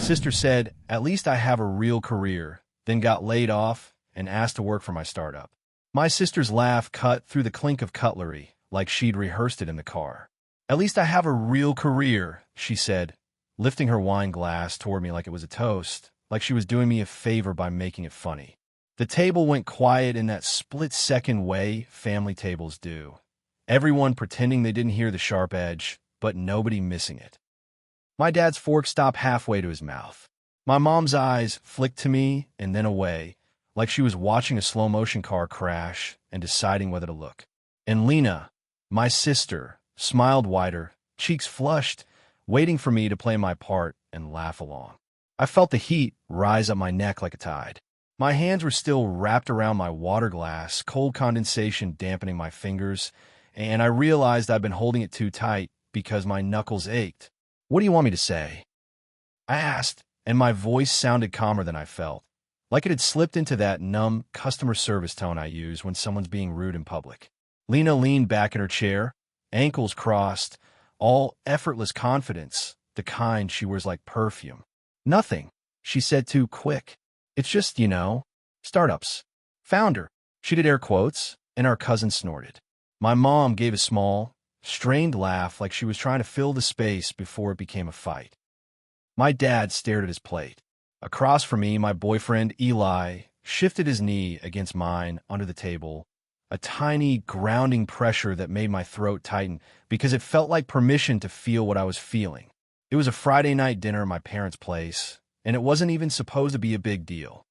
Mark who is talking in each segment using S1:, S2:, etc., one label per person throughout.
S1: Sister said, "At least I have a real career," then got laid off and asked to work for my startup. My sister's laugh cut through the clink of cutlery, like she'd rehearsed it in the car. "At least I have a real career," she said, lifting her wine glass toward me like it was a toast, like she was doing me a favor by making it funny. The table went quiet in that split-second way family tables do. Everyone pretending they didn't hear the sharp edge, but nobody missing it. My dad's fork stopped halfway to his mouth. My mom's eyes flicked to me and then away, like she was watching a slow-motion car crash and deciding whether to look. And Lena, my sister, smiled wider, cheeks flushed, waiting for me to play my part and laugh along. I felt the heat rise up my neck like a tide. My hands were still wrapped around my water glass, cold condensation dampening my fingers, and I realized I'd been holding it too tight because my knuckles ached. "What do you want me to say?" I asked, and my voice sounded calmer than I felt, like it had slipped into that numb customer service tone I use when someone's being rude in public. Lena leaned back in her chair, ankles crossed, all effortless confidence, the kind she wears like perfume. "Nothing," she said too quick. "It's just, startups. Founder." She did air quotes, and our cousin snorted. My mom gave a small, strained laugh like she was trying to fill the space before it became a fight. My dad stared at his plate. Across from me, my boyfriend, Qley, shifted his knee against mine under the table, a tiny, grounding pressure that made my throat tighten because it felt like permission to feel what I was feeling. It was a Friday night dinner at my parents' place, and it wasn't even supposed to be a big deal.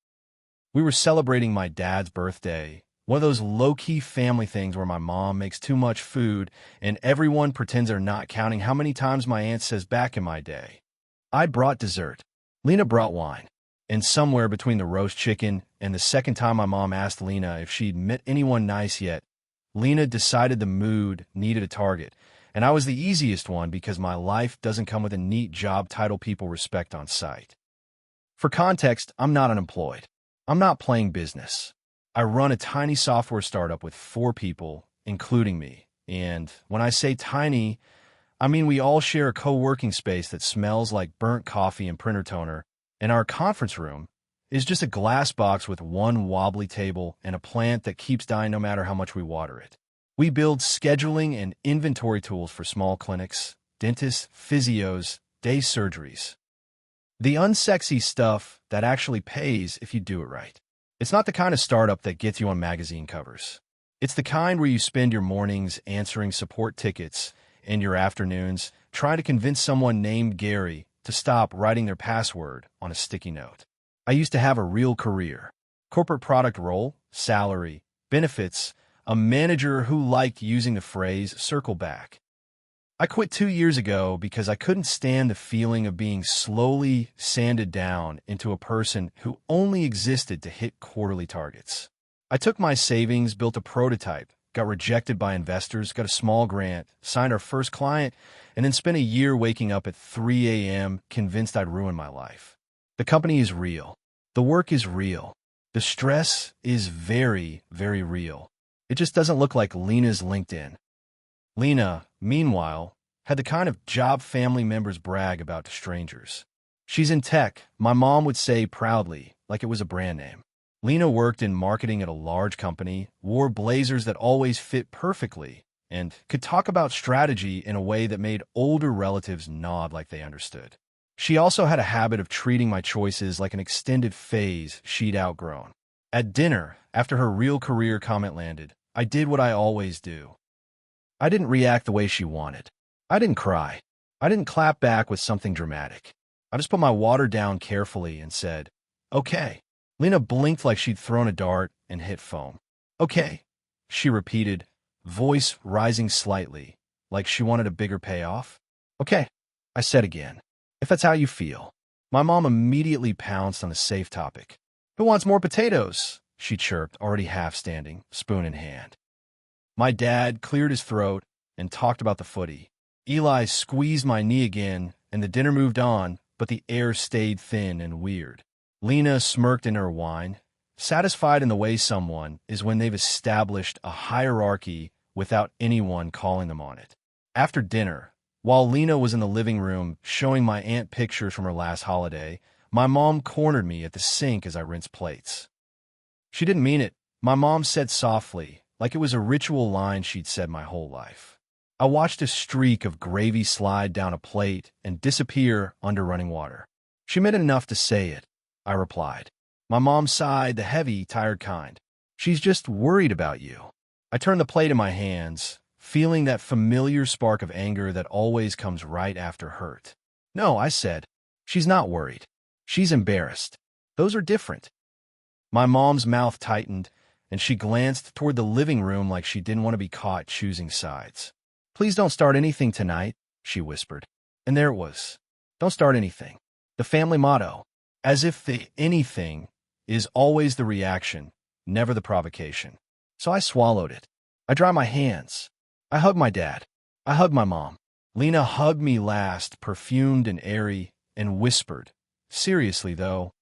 S1: We were celebrating my dad's birthday, one of those low-key family things where my mom makes too much food and everyone pretends they're not counting how many times my aunt says back in my day. I brought dessert. Lena brought wine. And somewhere between the roast chicken and the second time my mom asked Lena if she'd met anyone nice yet, Lena decided the mood needed a target, and I was the easiest one because my life doesn't come with a neat job title people respect on site. For context, I'm not unemployed. I'm not playing business. I run a tiny software startup with 4 people, including me. And when I say tiny, I mean we all share a co-working space that smells like burnt coffee and printer toner, and our conference room is just a glass box with one wobbly table and a plant that keeps dying no matter how much we water it. We build scheduling and inventory tools for small clinics, dentists, physios, day surgeries. The unsexy stuff that actually pays if you do it right. It's not the kind of startup that gets you on magazine covers. It's the kind where you spend your mornings answering support tickets and your afternoons trying to convince someone named Gary to stop writing their password on a sticky note. I used to have a real career. Corporate product role, salary, benefits, a manager who liked using the phrase circle back. I quit 2 years ago because I couldn't stand the feeling of being slowly sanded down into a person who only existed to hit quarterly targets. I took my savings, built a prototype, got rejected by investors, got a small grant, signed our first client, and then spent a year waking up at 3 a.m. convinced I'd ruin my life. The company is real. The work is real. The stress is very, very real. It just doesn't look like Lena's LinkedIn. Lena, meanwhile, had the kind of job family members brag about to strangers. She's in tech, my mom would say proudly, like it was a brand name. Lena worked in marketing at a large company, wore blazers that always fit perfectly, and could talk about strategy in a way that made older relatives nod like they understood. She also had a habit of treating my choices like an extended phase she'd outgrown. At dinner, after her real career comment landed, I did what I always do. I didn't react the way she wanted. I didn't cry. I didn't clap back with something dramatic. I just put my water down carefully and said, "Okay." Lena blinked like she'd thrown a dart and hit foam. "Okay," she repeated, voice rising slightly, like she wanted a bigger payoff. "Okay," I said again, "if that's how you feel." My mom immediately pounced on a safe topic. "Who wants more potatoes?" she chirped, already half standing, spoon in hand. My dad cleared his throat and talked about the footy. Qley squeezed my knee again, and the dinner moved on, but the air stayed thin and weird. Lena smirked in her wine, satisfied in the way someone is when they've established a hierarchy without anyone calling them on it. After dinner, While Lena was in the living room showing my aunt pictures from her last holiday, my mom cornered me at the sink as I rinsed plates. She didn't mean it, my mom said softly, like it was a ritual line she'd said my whole life. I watched a streak of gravy slide down a plate and disappear under running water. She meant enough to say it, I replied. My mom sighed, the heavy, tired kind. She's just worried about you. I turned the plate in my hands, feeling that familiar spark of anger that always comes right after hurt. No, I said. She's not worried. She's embarrassed. Those are different. My mom's mouth tightened, and she glanced toward the living room like she didn't want to be caught choosing sides. Please don't start anything tonight, she whispered. And there it was. Don't start anything. The family motto. As if the anything is always the reaction, never the provocation. So I swallowed it. I dried my hands. I hugged my dad. I hugged my mom. Lena hugged me last, perfumed and airy, and whispered, seriously though,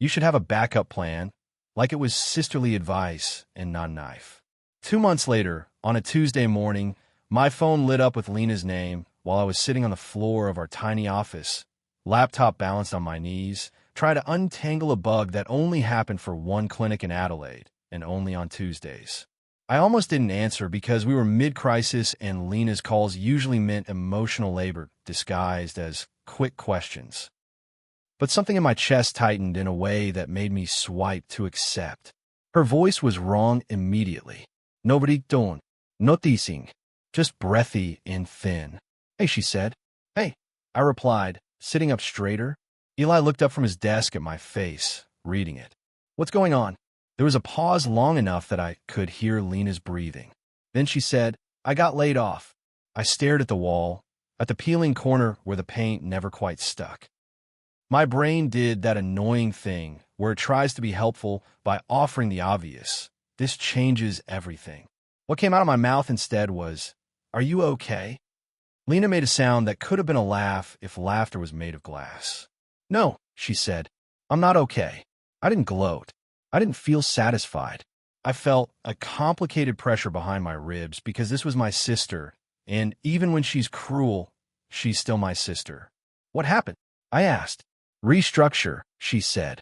S1: you should have a backup plan, like it was sisterly advice and not a knife. 2 months later, on a Tuesday morning, my phone lit up with Lena's name while I was sitting on the floor of our tiny office, laptop balanced on my knees, trying to untangle a bug that only happened for one clinic in Adelaide, and only on Tuesdays. I almost didn't answer because we were mid-crisis and Lena's calls usually meant emotional labor disguised as quick questions. But something in my chest tightened in a way that made me swipe to accept. Her voice was wrong immediately. Nobody doing, noticing, just breathy and thin. Hey, she said. Hey, I replied, sitting up straighter. Eli looked up from his desk at my face, reading it. What's going on? There was a pause long enough that I could hear Lena's breathing. Then she said, I got laid off. I stared at the wall, at the peeling corner where the paint never quite stuck. My brain did that annoying thing where it tries to be helpful by offering the obvious. This changes everything. What came out of my mouth instead was, are you okay? Lena made a sound that could have been a laugh if laughter was made of glass. No, she said. I'm not okay. I didn't gloat. I didn't feel satisfied. I felt a complicated pressure behind my ribs because this was my sister, and even when she's cruel, she's still my sister. What happened? I asked. Restructure, she said.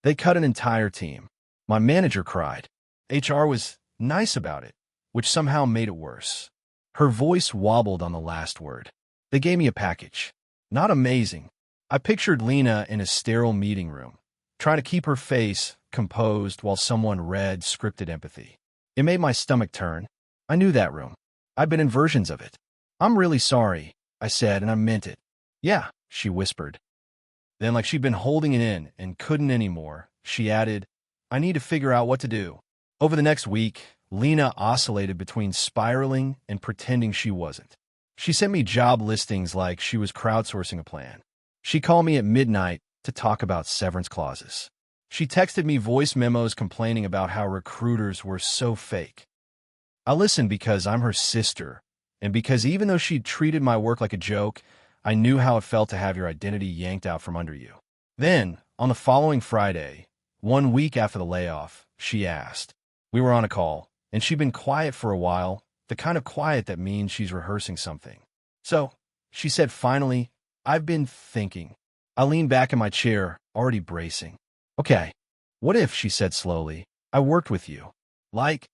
S1: They cut an entire team. My manager cried. HR was nice about it, which somehow made it worse. Her voice wobbled on the last word. They gave me a package. Not amazing. I pictured Lena in a sterile meeting room, trying to keep her face composed while someone read scripted empathy. It made my stomach turn. I knew that room. I'd been in versions of it. I'm really sorry, I said, and I meant it. Yeah, she whispered. Then, like she'd been holding it in and couldn't anymore, she added, I need to figure out what to do. Over the next week, Lena oscillated between spiraling and pretending she wasn't. She sent me job listings like she was crowdsourcing a plan. She called me at midnight to talk about severance clauses. She texted me voice memos complaining about how recruiters were so fake. I listened because I'm her sister, and because even though she'd treated my work like a joke, I knew how it felt to have your identity yanked out from under you. Then, on the following Friday, 1 week after the layoff, she asked. We were on a call, and she'd been quiet for a while, the kind of quiet that means she's rehearsing something. So, she said finally, I've been thinking. I leaned back in my chair, already bracing. Okay, what if, she said slowly, I worked with you? Like,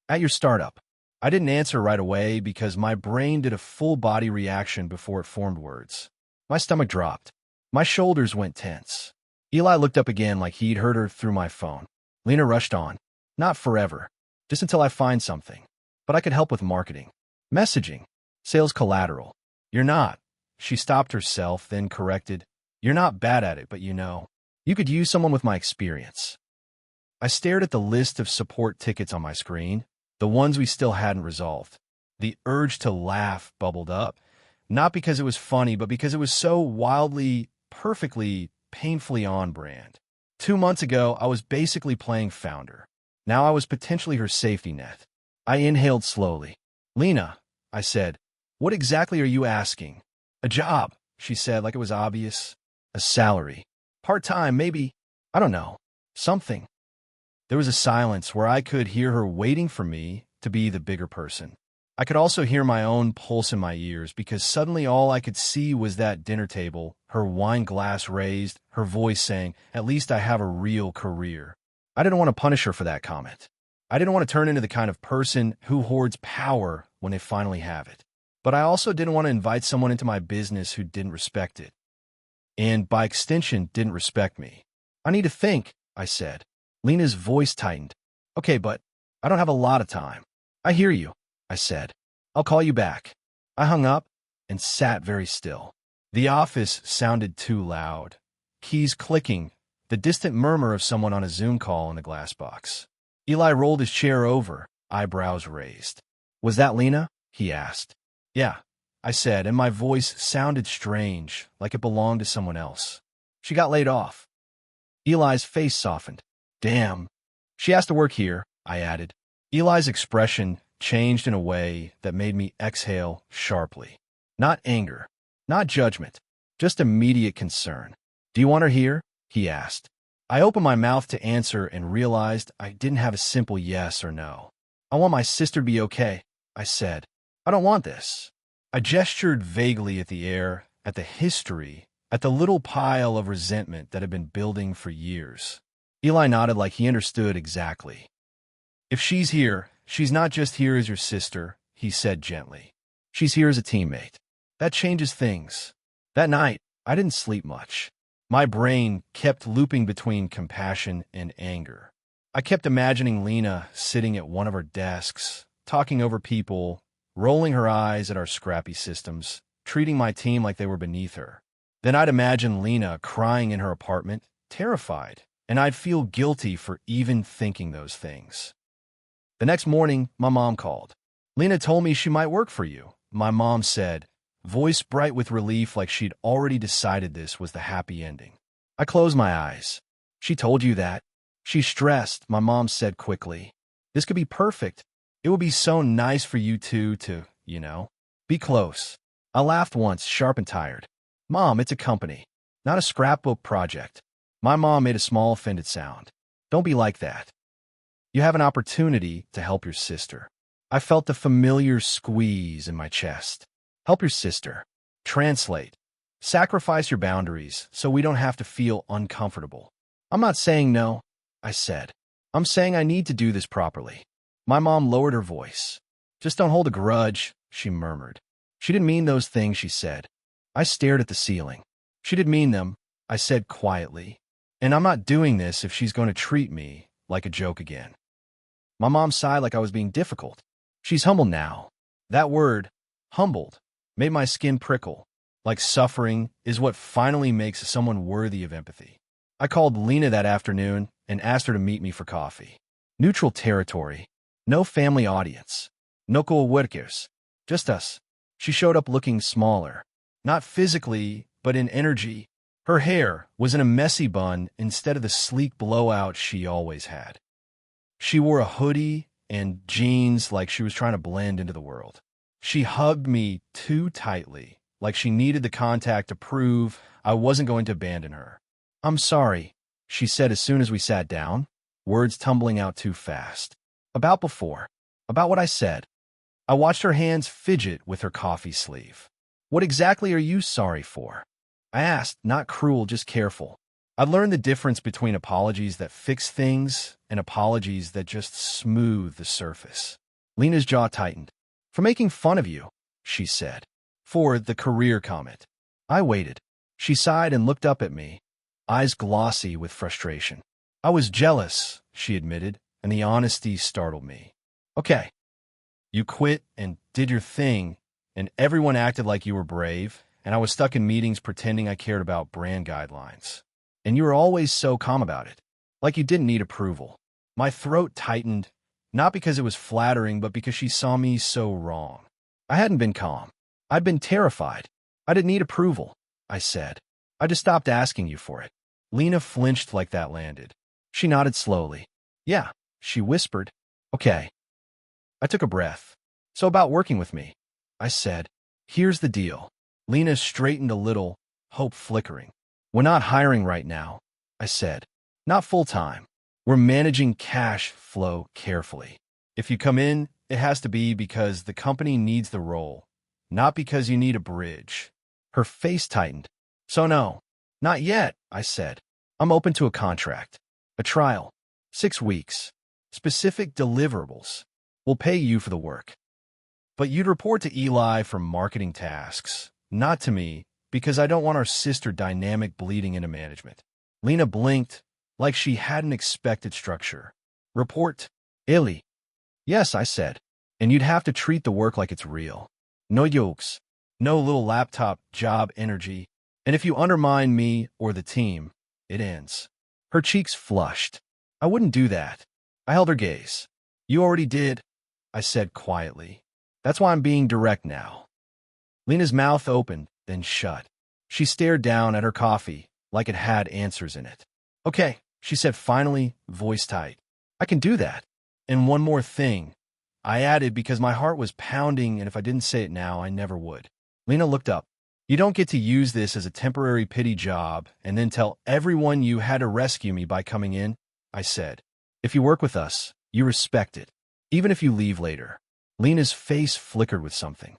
S1: at your startup. I didn't answer right away because my brain did a full-body reaction before it formed words. My stomach dropped. My shoulders went tense. Eli looked up again like he'd heard her through my phone. Lena rushed on. Not forever. Just until I find something. But I could help with marketing. Messaging. Sales collateral. You're not. She stopped herself, then corrected. You're not bad at it, but you know. You could use someone with my experience. I stared at the list of support tickets on my screen, the ones we still hadn't resolved. The urge to laugh bubbled up, not because it was funny, but because it was so wildly, perfectly, painfully on brand. 2 months ago, I was basically playing Founder. Now I was potentially her safety net. I inhaled slowly. Lena, I said, what exactly are you asking? A job, she said like it was obvious. A salary. Part-time, maybe. I don't know. Something. There was a silence where I could hear her waiting for me to be the bigger person. I could also hear my own pulse in my ears because suddenly all I could see was that dinner table, her wine glass raised, her voice saying, "At least I have a real career." I didn't want to punish her for that comment. I didn't want to turn into the kind of person who hoards power when they finally have it. But I also didn't want to invite someone into my business who didn't respect it. And, by extension, didn't respect me. "I need to think," I said. Lena's voice tightened. "Okay, but I don't have a lot of time." "I hear you," I said. "I'll call you back." I hung up and sat very still. The office sounded too loud. Keys clicking, the distant murmur of someone on a Zoom call in the glass box. Eli rolled his chair over, eyebrows raised. "Was that Lena?" he asked. "Yeah," I said, and my voice sounded strange, like it belonged to someone else. "She got laid off." Eli's face softened. "Damn." "She has to work here," I added. Eli's expression changed in a way that made me exhale sharply. Not anger, not judgment, just immediate concern. "Do you want her here?" he asked. I opened my mouth to answer and realized I didn't have a simple yes or no. "I want my sister to be okay," I said. "I don't want this." I gestured vaguely at the air, at the history, at the little pile of resentment that had been building for years. Eli nodded like he understood exactly. "If she's here, she's not just here as your sister," he said gently. "She's here as a teammate. That changes things." That night, I didn't sleep much. My brain kept looping between compassion and anger. I kept imagining Lena sitting at one of our desks, talking over people, rolling her eyes at our scrappy systems, treating my team like they were beneath her. Then I'd imagine Lena crying in her apartment, terrified, and I'd feel guilty for even thinking those things. The next morning, my mom called. "Lena told me she might work for you," my mom said, voice bright with relief like she'd already decided this was the happy ending. I closed my eyes. "She told you that?" "She's stressed," my mom said quickly. "This could be perfect. It would be so nice for you two to, be close." I laughed once, sharp and tired. "Mom, it's a company, not a scrapbook project." My mom made a small offended sound. "Don't be like that. You have an opportunity to help your sister." I felt the familiar squeeze in my chest. Help your sister. Translate. Sacrifice your boundaries so we don't have to feel uncomfortable. "I'm not saying no," I said. "I'm saying I need to do this properly." My mom lowered her voice. "Just don't hold a grudge," she murmured. "She didn't mean those things she said." I stared at the ceiling. "She didn't mean them," I said quietly. "And I'm not doing this if she's going to treat me like a joke again." My mom sighed like I was being difficult. "She's humble now." That word, humbled, made my skin prickle. Like suffering is what finally makes someone worthy of empathy. I called Lena that afternoon and asked her to meet me for coffee. Neutral territory. No family audience. No co-workers. Just us. She showed up looking smaller. Not physically, but in energy. Her hair was in a messy bun instead of the sleek blowout she always had. She wore a hoodie and jeans like she was trying to blend into the world. She hugged me too tightly, like she needed the contact to prove I wasn't going to abandon her. "I'm sorry," she said as soon as we sat down, words tumbling out too fast. "About before. About what I said." I watched her hands fidget with her coffee sleeve. "What exactly are you sorry for?" I asked, not cruel, just careful. I'd learned the difference between apologies that fix things and apologies that just smooth the surface. Lena's jaw tightened. "For making fun of you," she said. "For the career comment." I waited. She sighed and looked up at me, eyes glossy with frustration. "I was jealous," she admitted, and the honesty startled me. "Okay. You quit and did your thing, and everyone acted like you were brave, and I was stuck in meetings pretending I cared about brand guidelines. And you were always so calm about it, like you didn't need approval." My throat tightened, not because it was flattering, but because she saw me so wrong. I hadn't been calm. I'd been terrified. "I didn't need approval," I said. "I just stopped asking you for it." Lena flinched like that landed. She nodded slowly. "Yeah," she whispered. "Okay." I took a breath. "So about working with me," I said. "Here's the deal." Lena straightened a little, hope flickering. "We're not hiring right now," I said. "Not full-time. We're managing cash flow carefully. If you come in it has to be because the company needs the role, not because you need a bridge. Her face tightened. So no, not yet, I said. I'm open to a contract. A trial. 6 weeks. Specific deliverables. We'll pay you for the work. But you'd report to Eli for marketing tasks, not to me, because I don't want our sister dynamic bleeding into management. Lena blinked, like she hadn't expected structure. Report. Eli. Yes, I said. And you'd have to treat the work like it's real. No jokes. No little laptop job energy. And if you undermine me or the team, it ends. Her cheeks flushed. I wouldn't do that. I held her gaze. You already did, I said quietly. That's why I'm being direct now. Lena's mouth opened, then shut. She stared down at her coffee like it had answers in it. Okay, she said finally, voice tight. I can do that. And one more thing, I added because my heart was pounding, and if I didn't say it now, I never would. Lena looked up. You don't get to use this as a temporary pity job and then tell everyone you had to rescue me by coming in, I said. If you work with us, you respect it, even if you leave later. Lena's face flickered with something.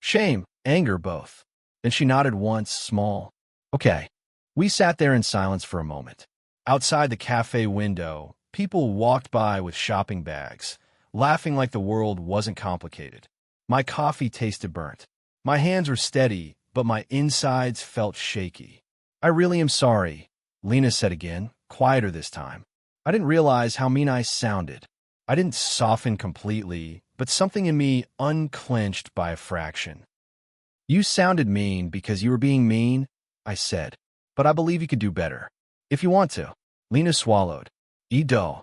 S1: Shame, anger, both. Then she nodded once, small. Okay. We sat there in silence for a moment. Outside the cafe window, people walked by with shopping bags, laughing like the world wasn't complicated. My coffee tasted burnt. My hands were steady, but my insides felt shaky. I really am sorry, Lena said again, quieter this time. I didn't realize how mean I sounded. I didn't soften completely, but something in me unclenched by a fraction. You sounded mean because you were being mean, I said, but I believe you could do better. If you want to. Lena swallowed. Edo.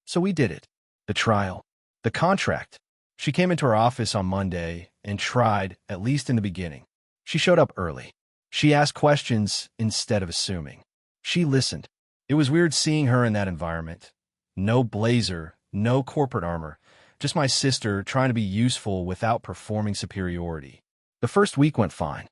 S1: So we did it. The trial. The contract. She came into our office on Monday and tried, at least in the beginning. She showed up early. She asked questions instead of assuming. She listened. It was weird seeing her in that environment. No blazer, no corporate armor, just my sister trying to be useful without performing superiority. The first week went fine.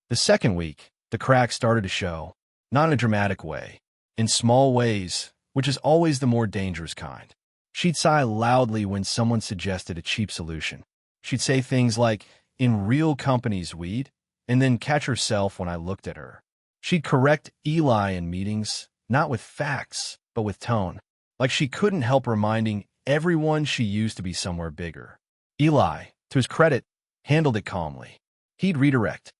S1: The second week, the cracks started to show, not in a dramatic way, in small ways, which is always the more dangerous kind. She'd sigh loudly when someone suggested a cheap solution. She'd say things like, in real companies we'd, and then catch herself when I looked at her. She'd correct Eli in meetings, not with facts, but with tone, like she couldn't help reminding everyone she used to be somewhere bigger. Eli, to his credit, handled it calmly. He'd redirect.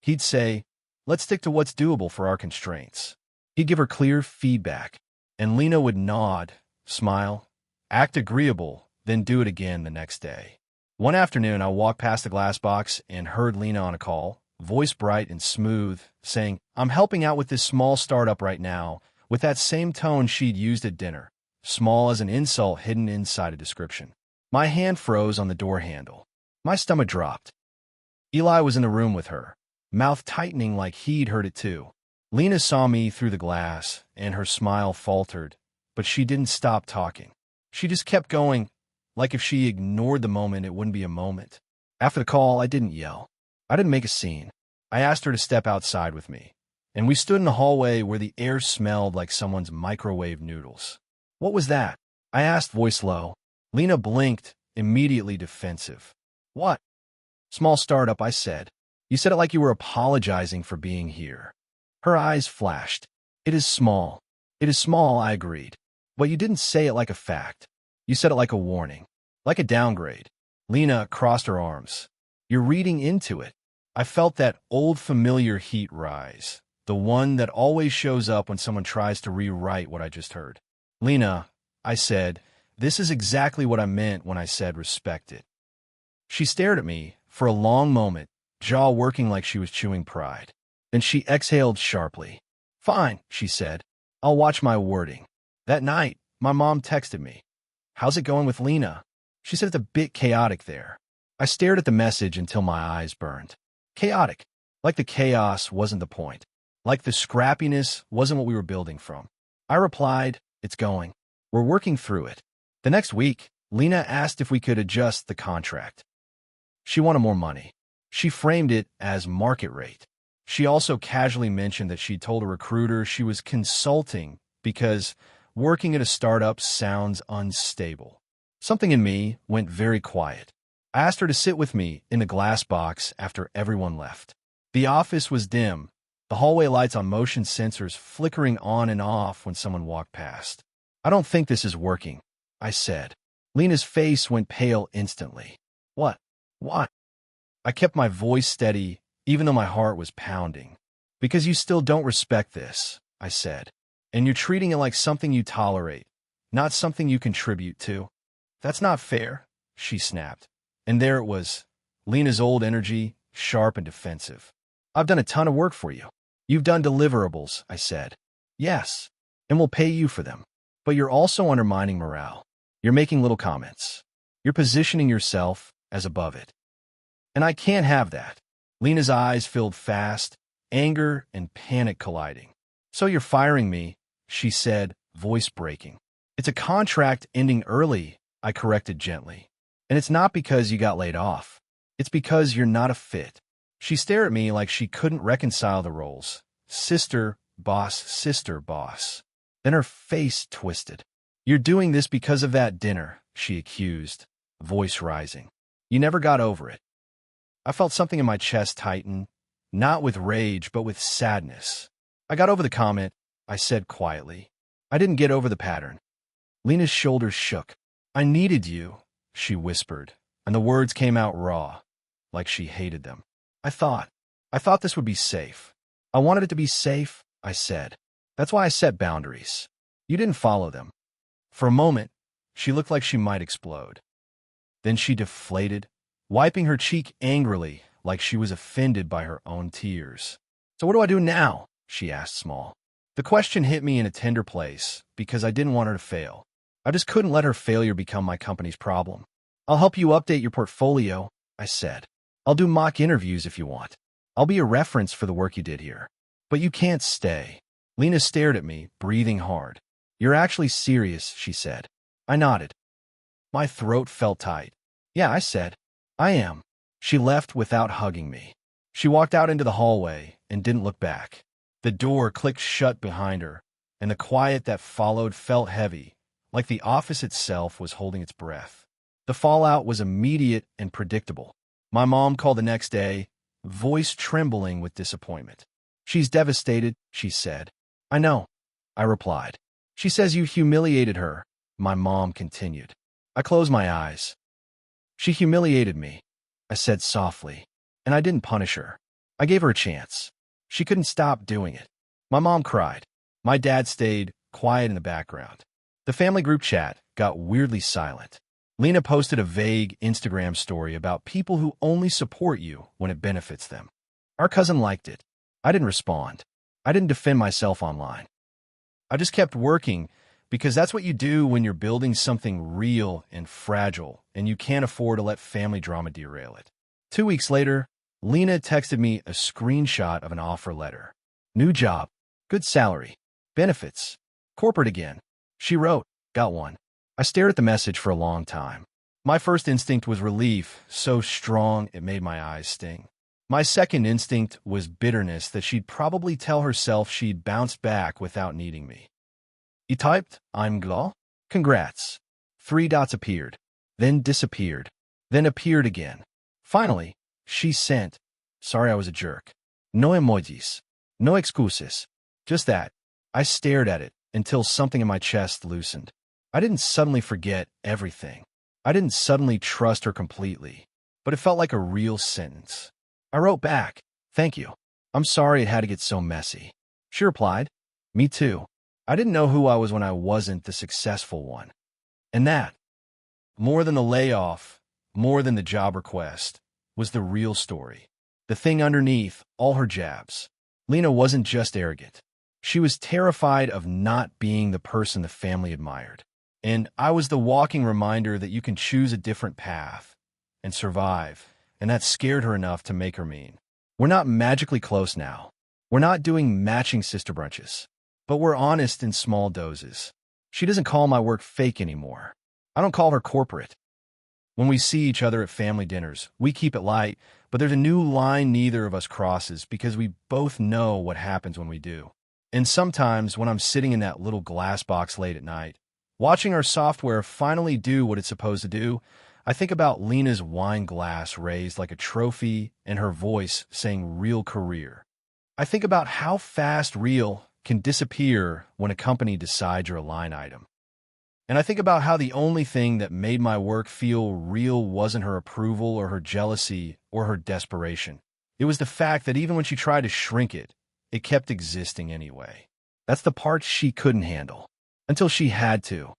S1: He'd say, let's stick to what's doable for our constraints. He'd give her clear feedback, and Lena would nod, smile, act agreeable, then do it again the next day. One afternoon, I walked past the glass box and heard Lena on a call, voice bright and smooth, saying, I'm helping out with this small startup right now, with that same tone she'd used at dinner, small as an insult hidden inside a description. My hand froze on the door handle. My stomach dropped. Eli was in the room with her, mouth tightening like he'd heard it too. Lena saw me through the glass, and her smile faltered, but she didn't stop talking. She just kept going, like if she ignored the moment, it wouldn't be a moment. After the call, I didn't yell. I didn't make a scene. I asked her to step outside with me, and we stood in the hallway where the air smelled like someone's microwave noodles. What was that? I asked, voice low. Lena blinked, immediately defensive. What? Small startup, I said. You said it like you were apologizing for being here. Her eyes flashed. It is small. It is small, I agreed. But you didn't say it like a fact. You said it like a warning, like a downgrade. Lena crossed her arms. You're reading into it. I felt that old familiar heat rise, the one that always shows up when someone tries to rewrite what I just heard. Lena, I said, this is exactly what I meant when I said respect it. She stared at me for a long moment, jaw working like she was chewing pride. Then she exhaled sharply. Fine, she said. I'll watch my wording. That night, my mom texted me. How's it going with Lena? She said it's a bit chaotic there. I stared at the message until my eyes burned. Chaotic. Like the chaos wasn't the point. Like the scrappiness wasn't what we were building from. I replied, it's going. We're working through it. The next week, Lena asked if we could adjust the contract. She wanted more money. She framed it as market rate. She also casually mentioned that she'd told a recruiter she was consulting because working at a startup sounds unstable. Something in me went very quiet. I asked her to sit with me in the glass box after everyone left. The office was dim, the hallway lights on motion sensors flickering on and off when someone walked past. I don't think this is working, I said. Lena's face went pale instantly. What? What? I kept my voice steady, even though my heart was pounding. Because you still don't respect this, I said. And you're treating it like something you tolerate, not something you contribute to. That's not fair, she snapped. And there it was, Lena's old energy, sharp and defensive. I've done a ton of work for you. You've done deliverables, I said. Yes, and we'll pay you for them. But you're also undermining morale. You're making little comments. You're positioning yourself as above it. And I can't have that. Lena's eyes filled fast, anger and panic colliding. So you're firing me, she said, voice breaking. It's a contract ending early, I corrected gently. And it's not because you got laid off. It's because you're not a fit. She stared at me like she couldn't reconcile the roles. Sister, boss. Then her face twisted. You're doing this because of that dinner, she accused, voice rising. You never got over it. I felt something in my chest tighten, not with rage, but with sadness. I got over the comment, I said quietly. I didn't get over the pattern. Lena's shoulders shook. I needed you, she whispered, and the words came out raw, like she hated them. I thought this would be safe. I wanted it to be safe, I said. That's why I set boundaries. You didn't follow them. For a moment, she looked like she might explode. Then she deflated, wiping her cheek angrily like she was offended by her own tears. So what do I do now? She asked small. The question hit me in a tender place because I didn't want her to fail. I just couldn't let her failure become my company's problem. I'll help you update your portfolio, I said. I'll do mock interviews if you want. I'll be a reference for the work you did here. But you can't stay. Lena stared at me, breathing hard. You're actually serious, she said. I nodded. My throat felt tight. Yeah, I said. I am. She left without hugging me. She walked out into the hallway and didn't look back. The door clicked shut behind her, and the quiet that followed felt heavy, like the office itself was holding its breath. The fallout was immediate and predictable. My mom called the next day, voice trembling with disappointment. She's devastated, she said. I know, I replied. She says you humiliated her, my mom continued. I closed my eyes. She humiliated me, I said softly, and I didn't punish her. I gave her a chance. She couldn't stop doing it. My mom cried. My dad stayed quiet in the background. The family group chat got weirdly silent. Lena posted a vague Instagram story about people who only support you when it benefits them. Our cousin liked it. I didn't respond. I didn't defend myself online. I just kept working because that's what you do when you're building something real and fragile and you can't afford to let family drama derail it. 2 weeks later, Lena texted me a screenshot of an offer letter. New job, good salary, benefits, corporate again. She wrote, got one. I stared at the message for a long time. My first instinct was relief, so strong it made my eyes sting. My second instinct was bitterness that she'd probably tell herself she'd bounced back without needing me. He typed, I'm Qley. Congrats. 3 dots appeared, then disappeared, then appeared again. Finally, she sent, sorry I was a jerk. No emojis. No excuses. Just that. I stared at it until something in my chest loosened. I didn't suddenly forget everything. I didn't suddenly trust her completely, but it felt like a real sentence. I wrote back, thank you. I'm sorry it had to get so messy. She replied, me too. I didn't know who I was when I wasn't the successful one. And that, more than the layoff, more than the job request, was the real story. The thing underneath all her jabs. Lena wasn't just arrogant. She was terrified of not being the person the family admired. And I was the walking reminder that you can choose a different path and survive, and that scared her enough to make her mean. We're not magically close now. We're not doing matching sister brunches, but we're honest in small doses. She doesn't call my work fake anymore. I don't call her corporate. When we see each other at family dinners, we keep it light, but there's a new line neither of us crosses because we both know what happens when we do. And sometimes when I'm sitting in that little glass box late at night, Watching our software finally do what it's supposed to do, I think about Lena's wine glass raised like a trophy and her voice saying real career. I think about how fast real can disappear when a company decides you're a line item. And I think about how the only thing that made my work feel real wasn't her approval or her jealousy or her desperation. It was the fact that even when she tried to shrink it, it kept existing anyway. That's the part she couldn't handle. Until she had to.